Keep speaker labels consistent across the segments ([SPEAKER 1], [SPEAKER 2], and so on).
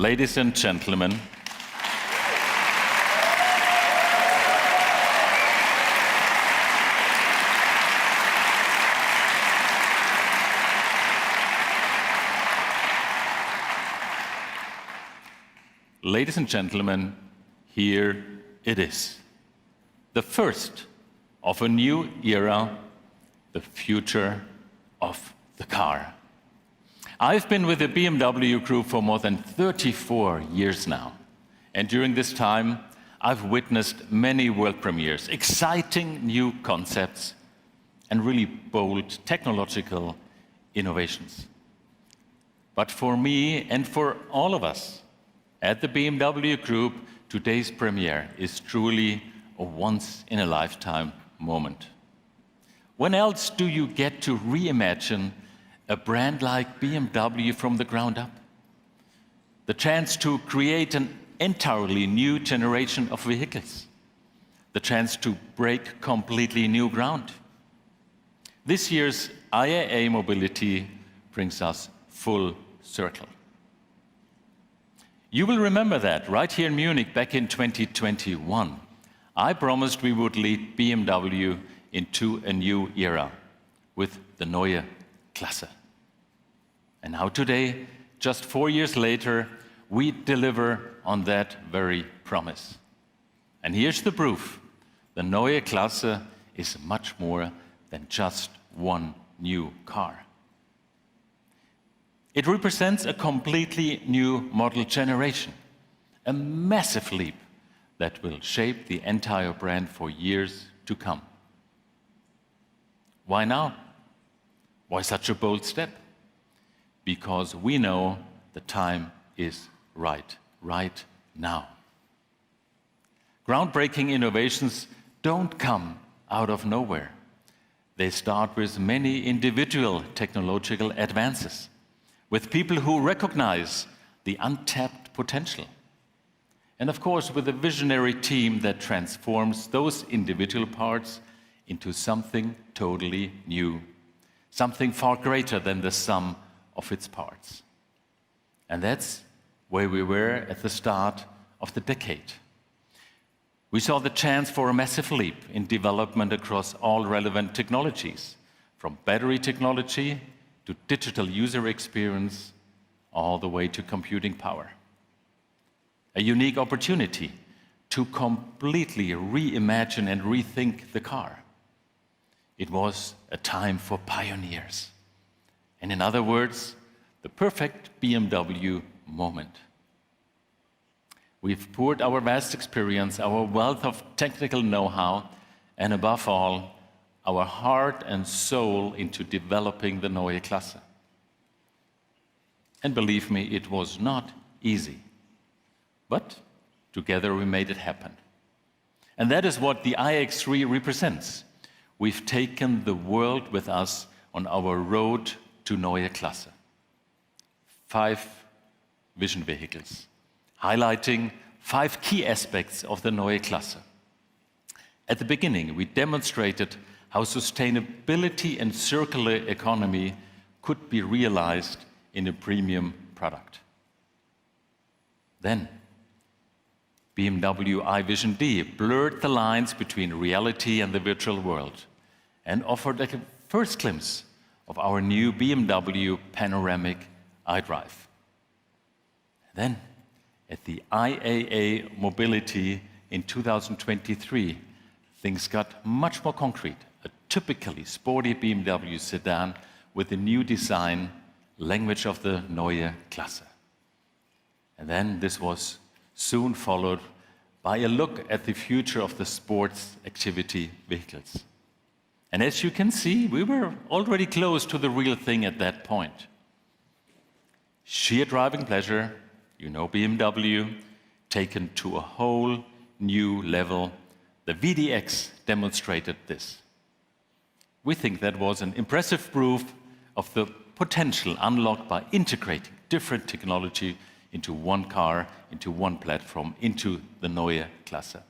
[SPEAKER 1] Ladies and gentlemen, here it is. The first of a new era, the future of the car. I've been with the BMW Group for more than 34 years now. And during this time, I've witnessed many world premieres, exciting new concepts, and really bold technological innovations. But for me and for all of us at the BMW Group, today's premiere is truly a once-in-a-lifetime moment. When else do you get to reimagine a brand like BMW from the ground up? The chance to create an entirely new generation of vehicles. The chance to break completely new ground. This year's IAA Mobility brings us full circle. You will remember that right here in Munich back in 2021, I promised we would lead BMW into a new era with the Neue Klasse. And now today, just 4 years later, we deliver on that very promise. And here's the proof. The Neue Klasse is much more than just one new car. It represents a completely new model generation, a massive leap that will shape the entire brand for years to come. Why now? Why such a bold step? Because we know the time is right now. Groundbreaking innovations don't come out of nowhere. They start with many individual technological advances, with people who recognize the untapped potential. And of course, with a visionary team that transforms those individual parts into something totally new, something far greater than the sum of its parts. And that's where we were at the start of the decade. We saw the chance for a massive leap in development across all relevant technologies, from battery technology to digital user experience, all the way to computing power. A unique opportunity to completely reimagine and rethink the car. It was a time for pioneers. And in other words, the perfect BMW moment. We've poured our vast experience, our wealth of technical know-how, and above all, our heart and soul into developing the Neue Klasse. And believe me, it was not easy. But together we made it happen. And that is what the iX3 represents. We've taken the world with us on our road to Neue Klasse. 5 vision vehicles, highlighting 5 key aspects of the Neue Klasse. At the beginning, we demonstrated how sustainability and circular economy could be realized in a premium product. Then, BMW iVision D blurred the lines between reality and the virtual world and offered a first glimpse of our new BMW Panoramic iDrive. Then, at the IAA Mobility in 2023, things got much more concrete. A typically sporty BMW sedan with a new design, language of the Neue Klasse. And then this was soon followed by a look at the future of the sports activity vehicles. And as you can see, we were already close to the real thing at that point. Sheer driving pleasure, you know BMW, taken to a whole new level. The VDX demonstrated this. We think that was an impressive proof of the potential unlocked by integrating different technology into one car, into one platform, into the Neue Klasse.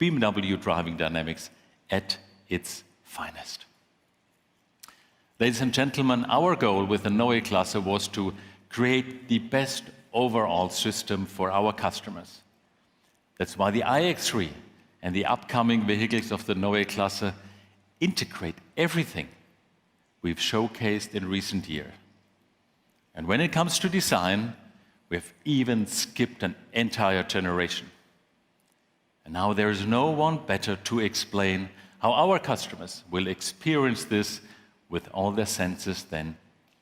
[SPEAKER 1] BMW driving dynamics at its finest. Ladies and gentlemen, our goal with the Neue Klasse was to create the best overall system for our customers. That's why the iX3 and the upcoming vehicles of the Neue Klasse integrate everything we've showcased in recent years. And when it comes to design, we've even skipped an entire generation. And now there is no one better to explain how our customers will experience this with all their senses than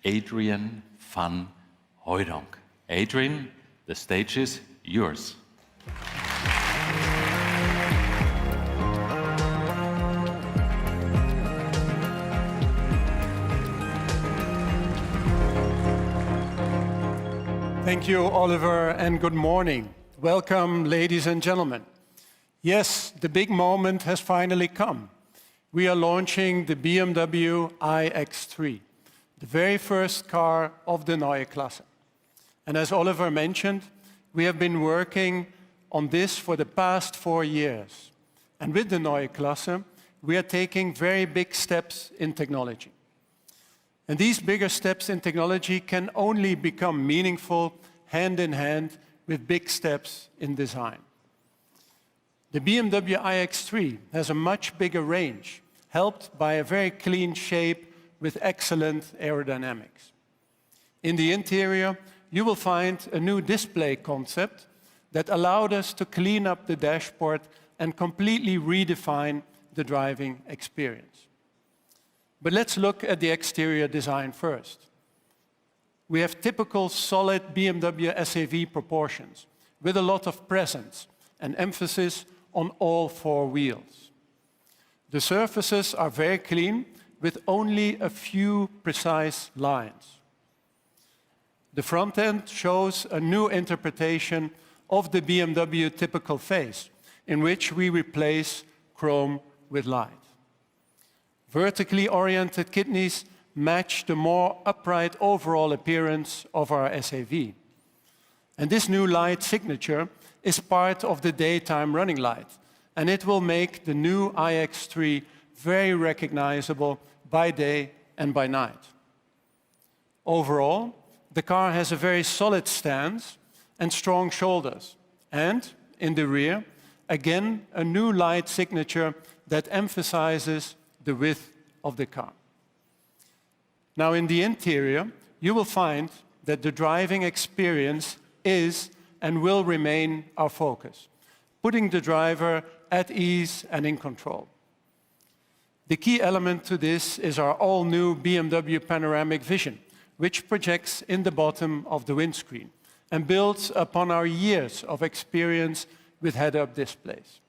[SPEAKER 1] Adrian van Hooydonk. Adrian, the stage is yours.
[SPEAKER 2] Thank you, Oliver, and good morning. Welcome, ladies and gentlemen. Yes, the big moment has finally come. We are launching the BMW iX3, the very first car of the Neue Klasse. And as Oliver mentioned, we have been working on this for the past 4 years. And with the Neue Klasse, we are taking very big steps in technology. And these bigger steps in technology can only become meaningful hand in hand with big steps in design. The BMW iX3 has a much bigger range, helped by a very clean shape with excellent aerodynamics. In the interior, you will find a new display concept that allowed us to clean up the dashboard and completely redefine the driving experience. But let's look at the exterior design first. We have typical solid BMW SAV proportions with a lot of presence and emphasis on all 4 wheels. The surfaces are very clean with only a few precise lines. The front end shows a new interpretation of the BMW typical face, in which we replace chrome with light. Vertically oriented kidneys match the more upright overall appearance of our SAV. And this new light signature is part of the daytime running light, and it will make the new iX3 very recognizable by day and by night. Overall, the car has a very solid stance and strong shoulders, and in the rear, again, a new light signature that emphasizes the width of the car. Now, in the interior, you will find that the driving experience is and will remain our focus, putting the driver at ease and in control. The key element to this is our all-new BMW Panoramic vision, which projects in the bottom of the windscreen and builds upon our years of experience with head-up displays.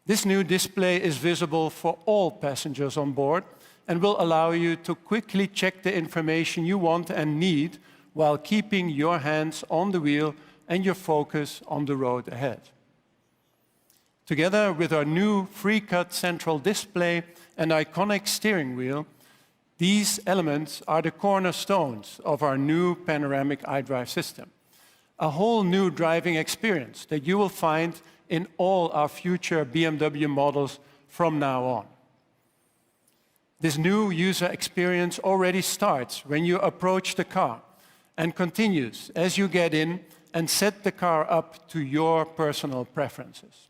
[SPEAKER 2] This new display is visible for all passengers on board and will allow you to quickly check the information you want and need while keeping your hands on the wheel and your focus on the road ahead. Together with our new free-cut central display and iconic steering wheel, these elements are the cornerstones of our new panoramic iDrive system, a whole new driving experience that you will find in all our future BMW models from now on. This new user experience already starts when you approach the car and continues as you get in and set the car up to your personal preferences.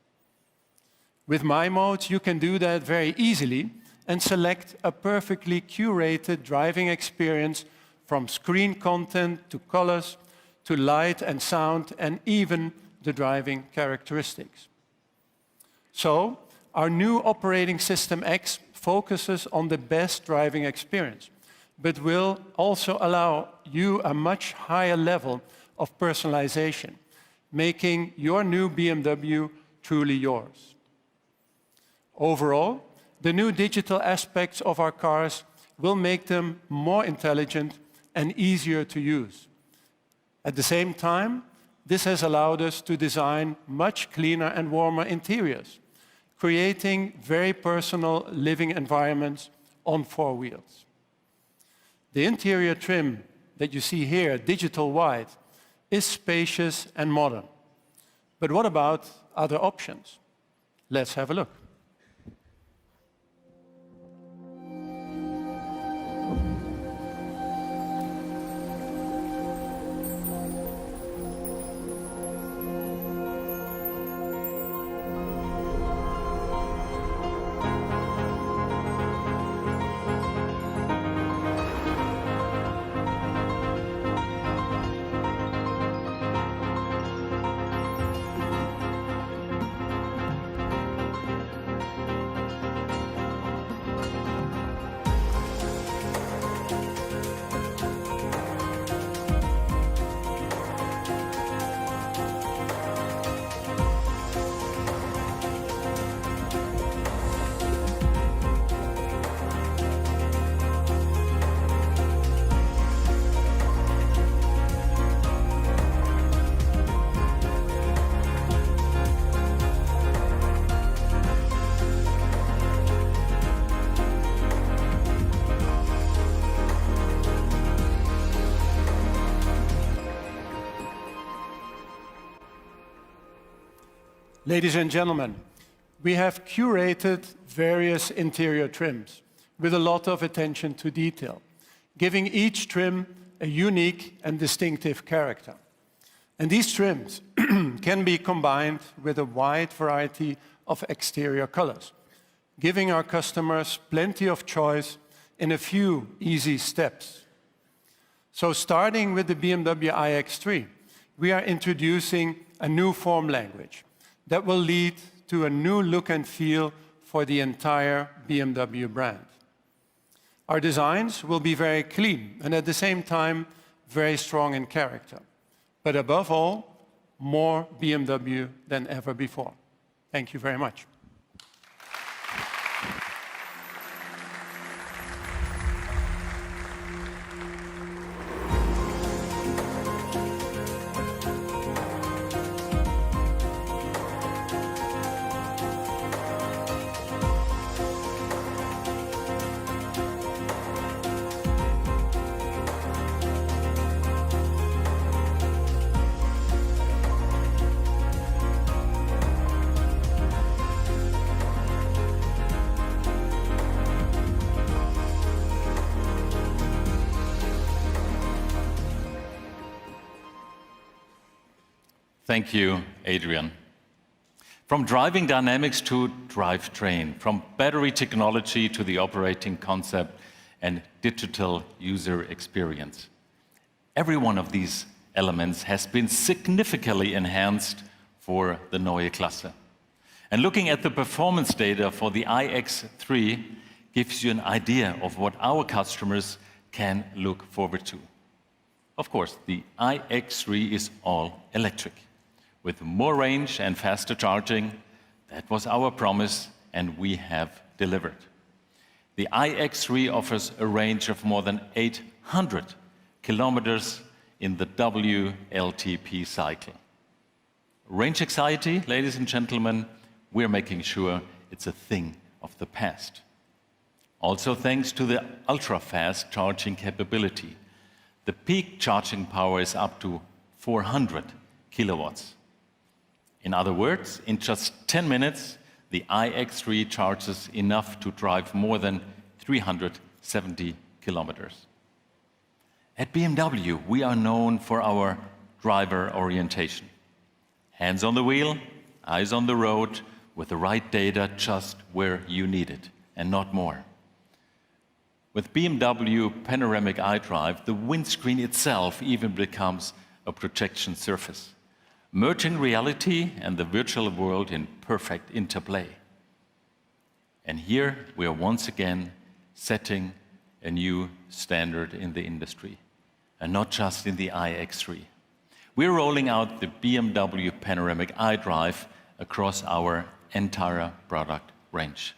[SPEAKER 2] With My Modes, you can do that very easily and select a perfectly curated driving experience from screen content to colors to light and sound and even the driving characteristics. So, our new operating system X focuses on the best driving experience, but will also allow you a much higher level of personalization, making your new BMW truly yours. Overall, the new digital aspects of our cars will make them more intelligent and easier to use. At the same time, this has allowed us to design much cleaner and warmer interiors, creating very personal living environments on 4 wheels. The interior trim that you see here, digital white, is spacious and modern. But what about other options? Let's have a look. Ladies and gentlemen, we have curated various interior trims with a lot of attention to detail, giving each trim a unique and distinctive character. And these trims can be combined with a wide variety of exterior colors, giving our customers plenty of choice in a few easy steps. So starting with the BMW iX3, we are introducing a new form language that will lead to a new look and feel for the entire BMW brand. Our designs will be very clean and at the same time very strong in character. But above all, more BMW than ever before. Thank you very much.
[SPEAKER 1] Thank you, Adrian. From driving dynamics to drivetrain, from battery technology to the operating concept and digital user experience. Every one of these elements has been significantly enhanced for the Neue Klasse. And looking at the performance data for the iX3 gives you an idea of what our customers can look forward to. Of course, the iX3 is all electric. With more range and faster charging, that was our promise, and we have delivered. The iX3 offers a range of more than 800 kilometers in the WLTP cycle. Range anxiety, ladies and gentlemen, we're making sure it's a thing of the past. Also thanks to the ultra-fast charging capability, the peak charging power is up to 400 kilowatts. In other words, in just 10 minutes, the iX3 charges enough to drive more than 370 kilometers. At BMW, we are known for our driver orientation. Hands on the wheel, eyes on the road, with the right data just where you need it, and not more. With BMW Panoramic iDrive, the windscreen itself even becomes a projection surface, merging reality and the virtual world in perfect interplay. And here we are once again setting a new standard in the industry, and not just in the iX3. We're rolling out the BMW Panoramic iDrive across our entire product range.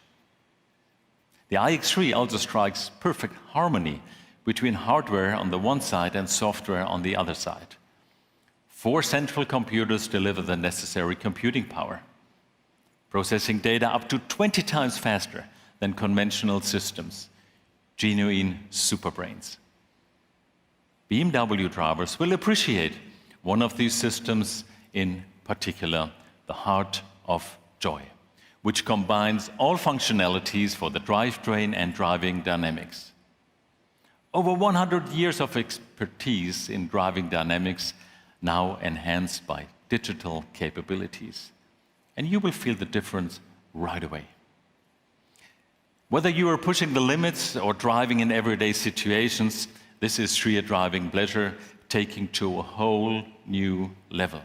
[SPEAKER 1] The iX3 also strikes perfect harmony between hardware on the one side and software on the other side. 4 central computers deliver the necessary computing power, processing data up to 20 times faster than conventional systems, genuine superbrains. BMW drivers will appreciate one of these systems, in particular, the Heart of Joy, which combines all functionalities for the drivetrain and driving dynamics. Over 100 years of expertise in driving dynamics, now enhanced by digital capabilities. And you will feel the difference right away. Whether you are pushing the limits or driving in everyday situations, this is sheer driving pleasure taking to a whole new level.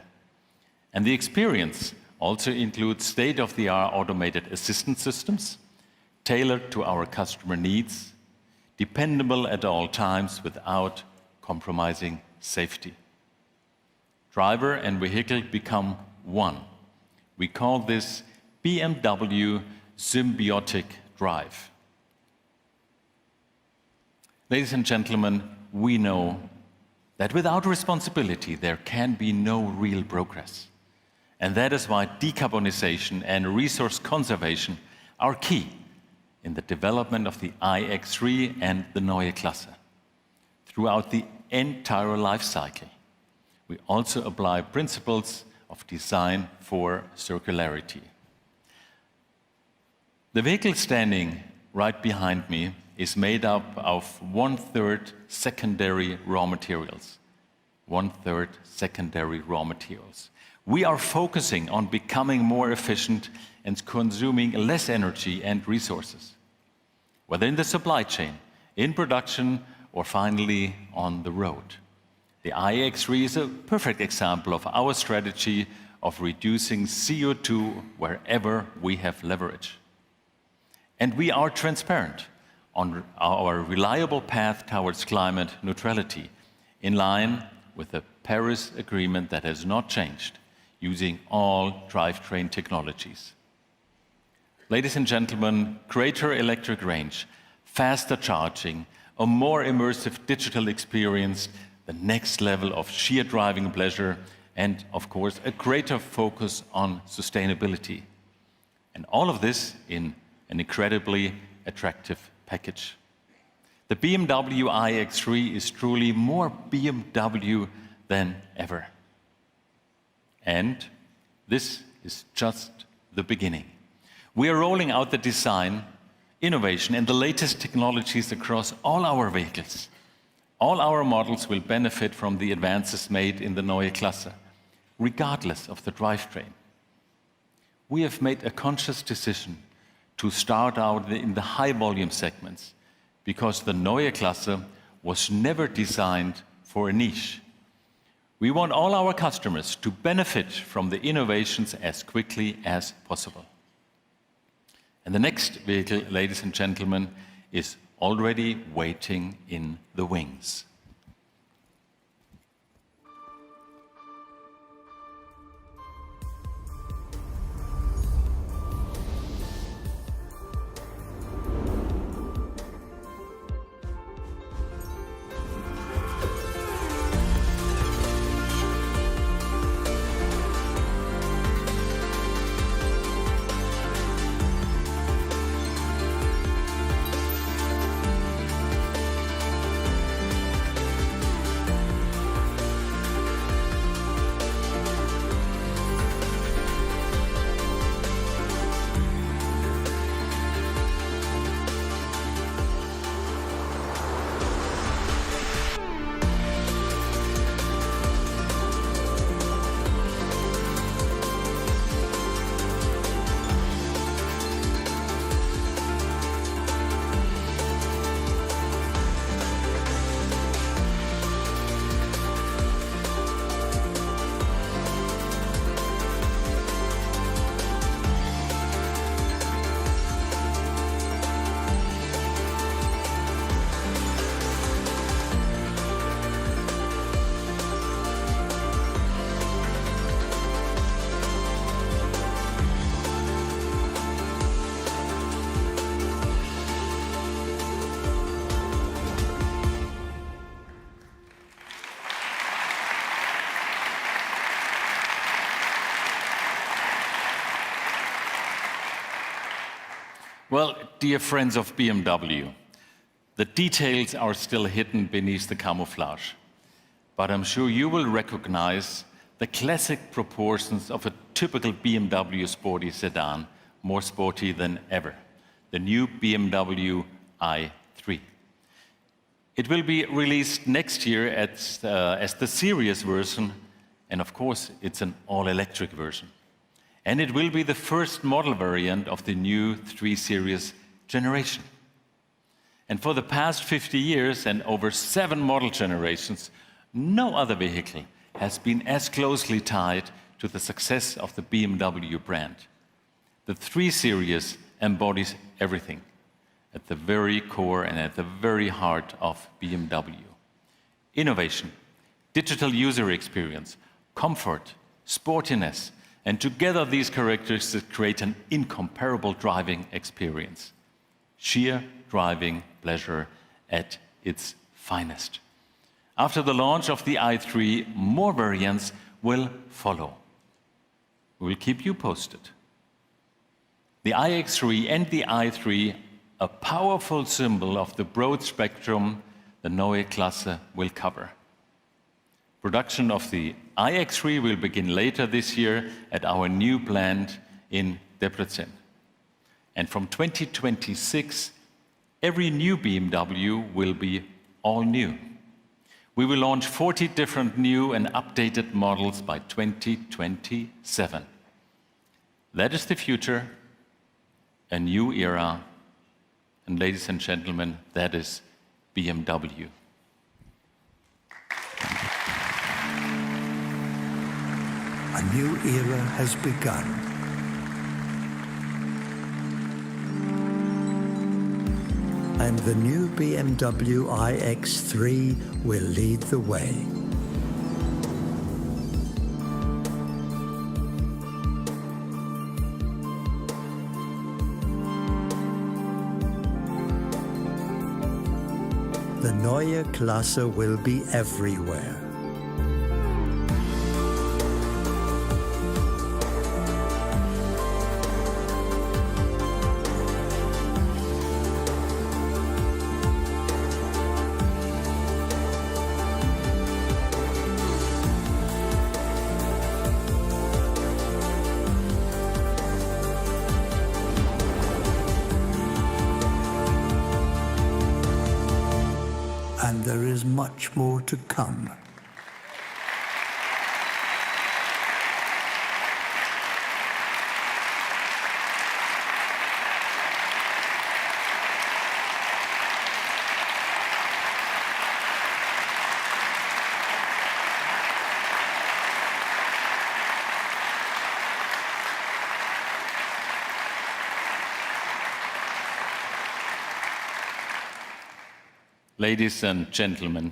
[SPEAKER 1] And the experience also includes state-of-the-art automated assistance systems, tailored to our customer needs, dependable at all times without compromising safety. Driver and vehicle become one. We call this BMW symbiotic drive. Ladies and gentlemen, we know that without responsibility there can be no real progress. And that is why decarbonization and resource conservation are key in the development of the iX3 and the Neue Klasse. Throughout the entire life cycle, we also apply principles of of design for circularity. The vehicle standing right behind me is made up of 1/3 secondary raw materials. 1/3 secondary raw materials. We are focusing on becoming more efficient and consuming less energy and resources, whether in the supply chain, in production, or finally on the road. The iX3 is a perfect example of our strategy of reducing CO2 wherever we have leverage. And we are transparent on our reliable path towards climate neutrality, in line with the Paris Agreement that has not changed, using all drivetrain technologies. Ladies and gentlemen, greater electric range, faster charging, a more immersive digital experience, the next level of sheer driving pleasure, and of course, a greater focus on sustainability. And all of this in an incredibly attractive package. The BMW iX3 is truly more BMW than ever. And this is just the beginning. We are rolling out the design, innovation, and the latest technologies across all our vehicles. All our models will benefit from the advances made in the Neue Klasse, regardless of the drivetrain. We have made a conscious decision to start out in the high-volume segments, because the Neue Klasse was never designed for a niche. We want all our customers to benefit from the innovations as quickly as possible. And the next vehicle, ladies and gentlemen, is already waiting in the wings. Well, dear friends of BMW, the details are still hidden beneath the camouflage. But I'm sure you will recognize the classic proportions of a typical BMW sporty sedan, more sporty than ever, the new BMW i3. It will be released next year as the series version, and of course, it's an all-electric version. And it will be the first model variant of the new 3 Series generation. And for the past 50 years and over 7 model generations, no other vehicle has been as closely tied to the success of the BMW brand. The 3 Series embodies everything at the very core and at the very heart of BMW. Innovation, digital user experience, comfort, sportiness, and together these characteristics create an incomparable driving experience. Sheer driving pleasure at its finest. After the launch of the i3, more variants will follow. We will keep you posted. The iX3 and the i3, a powerful symbol of the broad spectrum the Neue Klasse will cover. Production of the iX3 will begin later this year at our new plant in Debrecen. And from 2026, every new BMW will be all new. We will launch 40 different new and updated models by 2027. That is the future, a new era, and ladies and gentlemen, that is BMW.
[SPEAKER 3] A new era has begun. And the new BMW iX3 will lead the way. The Neue Klasse will be everywhere. And there is much more to come.
[SPEAKER 1] Ladies and gentlemen,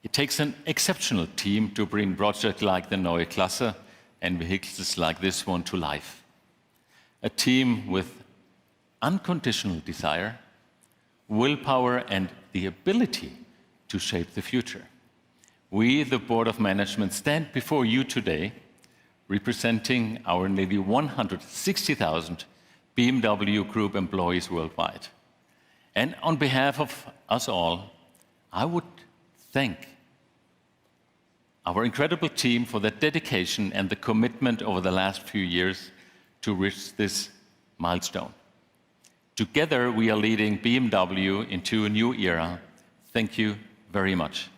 [SPEAKER 1] it takes an exceptional team to bring projects like the Neue Klasse and vehicles like this one to life. A team with unconditional desire, willpower, and the ability to shape the future. We, the Board of Management, stand before you today representing our nearly 160,000 BMW Group employees worldwide. And on behalf of us all, I would thank our incredible team for their dedication and the commitment over the last few years to reach this milestone. Together, we are leading BMW into a new era. Thank you very much.